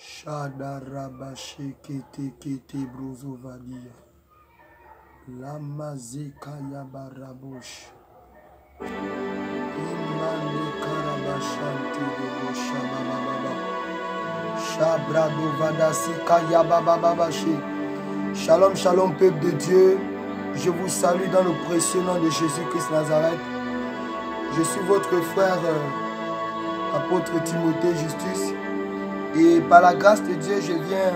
Shadarabashi kete kete brozovadia. Lamazika yabarabush. Imani karabashanti debo shabababa. Shabradovadasika yababababashi. Shalom, shalom, peuple de Dieu. Je vous salue dans le précieux nom de Jésus-Christ Nazareth. Je suis votre frère, apôtre Timothée Justus. Et par la grâce de Dieu, je viens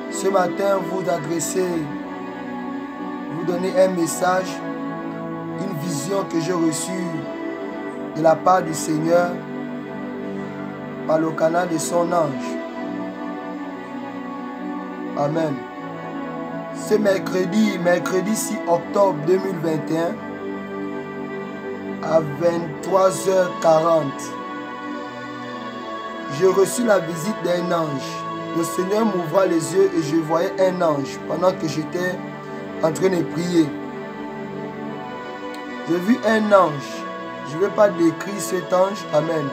ce matin vous adresser, vous donner un message, une vision que j'ai reçue de la part du Seigneur par le canal de son ange. Amen. Ce mercredi 6 octobre 2021, à 23h40, j'ai reçu la visite d'un ange. Le Seigneur m'ouvra les yeux et je voyais un ange pendant que j'étais en train de prier. J'ai vu un ange. Je ne vais pas décrire cet ange, amen.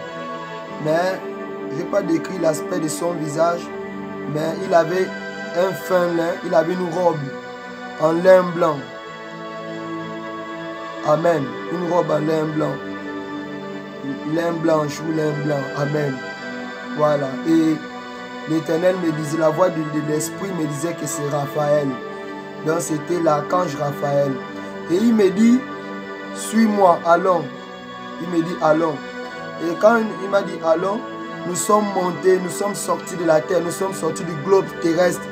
Mais je ne vais pas décrire l'aspect de son visage. Mais il avait un fin lin, il avait une robe en lin blanc. Amen. Une robe en lin blanc. Lin blanche ou lin blanc. Amen. Voilà. Et l'Éternel me disait, la voix de l'Esprit me disait que c'est Raphaël. Donc c'était l'archange Raphaël. Et il me dit, suis-moi, allons. Il me dit, allons. Et quand il m'a dit, allons, nous sommes montés, nous sommes sortis de la terre, nous sommes sortis du globe terrestre.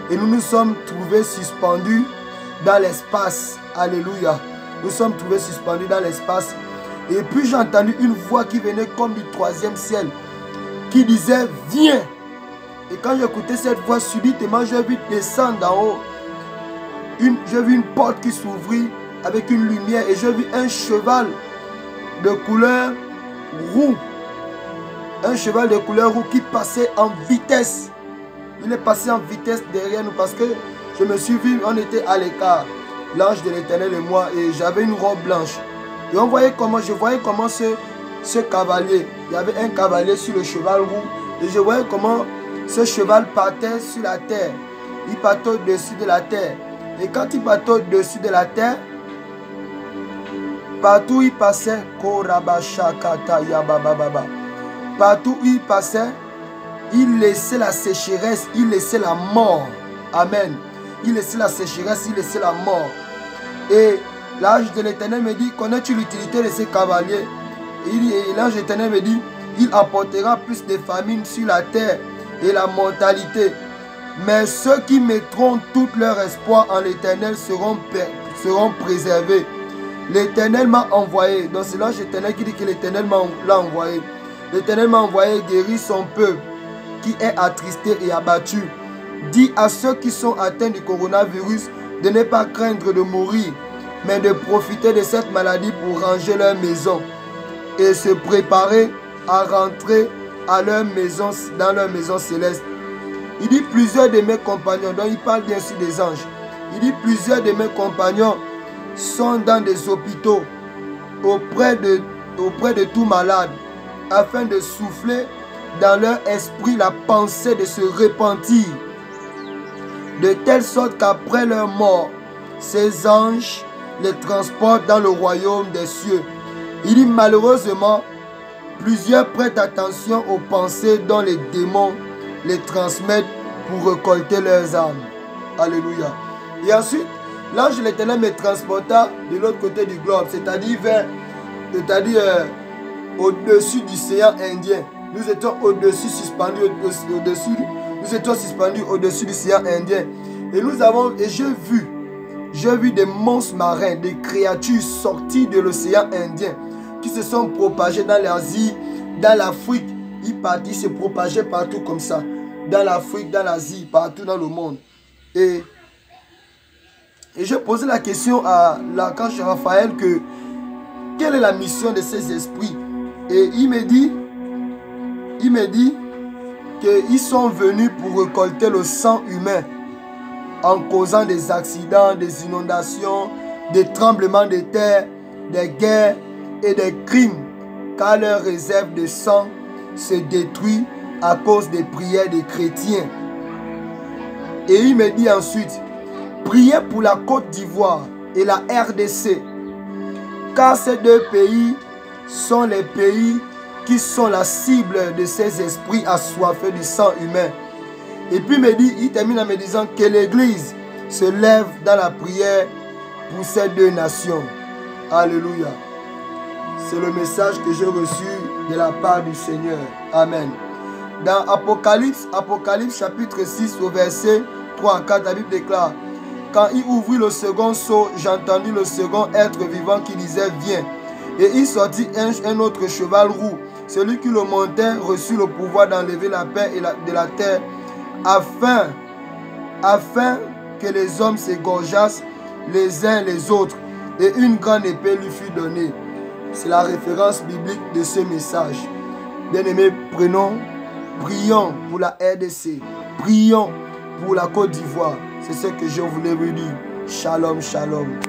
Et nous nous sommes trouvés suspendus dans l'espace. Alléluia. Nous sommes trouvés suspendus dans l'espace. Et puis j'ai entendu une voix qui venait comme du troisième ciel, qui disait, viens. Et quand j'écoutais cette voix, subitement, j'ai vu descendre d'en haut. J'ai vu une porte qui s'ouvrit avec une lumière. Et j'ai vu un cheval de couleur roux. Un cheval de couleur roux qui passait en vitesse. Il est passé en vitesse derrière nous parce que je me suis vu, on était à l'écart. L'ange de l'Éternel et moi. Et j'avais une robe blanche. Et je voyais comment ce cavalier, il y avait un cavalier sur le cheval roux. Et je voyais comment ce cheval partait sur la terre. Il partait au-dessus de la terre. Et quand il partait au-dessus de la terre, partout où il passait, partout où il passait, il laissait la sécheresse, il laissait la mort. Amen. Il laissait la sécheresse, il laissait la mort. Et l'ange de l'Éternel me dit, connais-tu l'utilité de ces cavaliers? Et l'ange de l'Éternel me dit, il apportera plus de famine sur la terre et la mortalité. Mais ceux qui mettront tout leur espoir en l'Éternel seront préservés. L'Éternel m'a envoyé. Donc c'est l'ange de l'Éternel qui dit que l'Éternel l'a envoyé. L'Éternel m'a envoyé guérir son peuple qui est attristé et abattu. Dis à ceux qui sont atteints du coronavirus de ne pas craindre de mourir, mais de profiter de cette maladie pour ranger leur maison et se préparer à rentrer à leur maison, dans leur maison céleste. Il dit plusieurs de mes compagnons, donc il parle bien sûr des anges. Il dit plusieurs de mes compagnons sont dans des hôpitaux auprès de tout malade, afin de souffler dans leur esprit la pensée de se repentir, de telle sorte qu'après leur mort, ces anges les transportent dans le royaume des cieux. Il dit malheureusement, plusieurs prêtent attention aux pensées dont les démons les transmettent pour récolter leurs âmes. Alléluia. Et ensuite, l'ange de l'Éternel me transporta de l'autre côté du globe, c'est-à-dire au-dessus du océan Indien. Nous étions au-dessus, suspendus au-dessus. Nous étions suspendus au-dessus du océan Indien. Et j'ai vu des monstres marins, des créatures sorties de l'océan Indien qui se sont propagées dans l'Asie, dans l'Afrique. Ils se propageaient partout comme ça. Dans l'Afrique, dans l'Asie, partout dans le monde. Et j'ai posé la question à l'archange Raphaël que quelle est la mission de ces esprits? Et il me dit qu'ils sont venus pour récolter le sang humain en causant des accidents, des inondations, des tremblements de terre, des guerres et des crimes, car leur réserve de sang se détruit à cause des prières des chrétiens. Et il me dit ensuite, priez pour la Côte d'Ivoire et la RDC, car ces deux pays sont les pays qui sont la cible de ces esprits assoiffés du sang humain. Et puis il termine en me disant que l'Église se lève dans la prière pour ces deux nations. Alléluia. C'est le message que j'ai reçu de la part du Seigneur. Amen. Dans Apocalypse chapitre 6 au verset 3 à 4, la Bible déclare, quand il ouvrit le second sceau, j'entendis le second être vivant qui disait, viens. Et il sortit un autre cheval roux. Celui qui le montait reçut le pouvoir d'enlever la paix de la terre, afin que les hommes s'égorgeassent les uns les autres. Et une grande épée lui fut donnée. C'est la référence biblique de ce message. Bien-aimés, prions pour la RDC. Prions pour la Côte d'Ivoire. C'est ce que je voulais vous dire. Shalom, shalom.